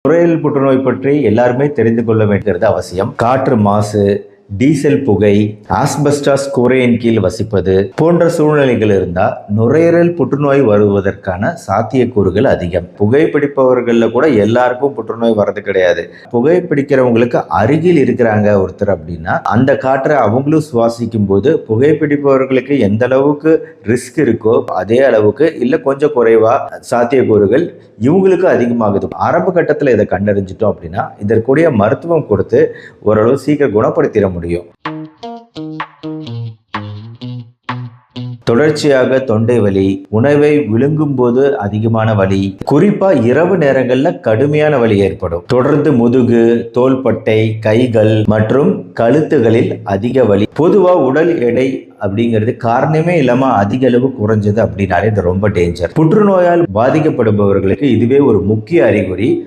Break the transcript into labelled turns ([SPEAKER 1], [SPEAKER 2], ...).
[SPEAKER 1] நுரையீரல் புற்றுநோய் பற்றி எல்லாருமே தெரிந்து கொள்ள வேண்டியது அவசியம். காற்று மாசு, டீசல் புகை, ஆஸ்பெஸ்டாஸ் கூரையின் கீழ் வசிப்பது போன்ற சூழ்நிலைகள் இருந்தால் நுரையீரல் புற்றுநோய் வருவதற்கான சாத்தியக்கூறுகள் அதிகம். புகைப்பிடிப்பவர்களில் கூட எல்லாருக்கும் புற்றுநோய் வர்றது கிடையாது. புகைப்பிடிக்கிறவங்களுக்கு அருகில் இருக்கிறாங்க ஒருத்தர் அப்படின்னா அந்த காற்றை அவங்களும் சுவாசிக்கும் போது புகைப்பிடிப்பவர்களுக்கு எந்த அளவுக்கு ரிஸ்க் இருக்கோ அதே அளவுக்கு இல்லை கொஞ்சம் குறைவா சாத்தியக்கூறுகள் இவங்களுக்கு அதிகமாகுது. ஆரம்ப கட்டத்தில் இதை கண்டறிஞ்சிட்டோம் அப்படின்னா இதற்குரிய மருத்துவம் கொடுத்து ஓரளவு சீக்கிரம் குணப்படுத்திட முடியும். தொடர்ச்சியாக தொண்டை வலி, உணவை விழுங்கும் போது அதிகமான வலி, குறிப்பா இரவு நேரங்கள்ல கடுமையான வலி ஏற்படும். தொடர்ந்து முதுகு, தோள்பட்டை, கைகள் மற்றும் கழுத்துகளில் அதிக வலி. பொதுவா உடல் எடை அப்படிங்கிறது காரணமே இல்லாம அதிக அளவு குறைஞ்சது அப்படின்னாலே இது ரொம்ப டேஞ்சர். புற்றுநோயால் பாதிக்கப்படுபவர்களுக்கு இதுவே ஒரு முக்கிய அறிகுறி.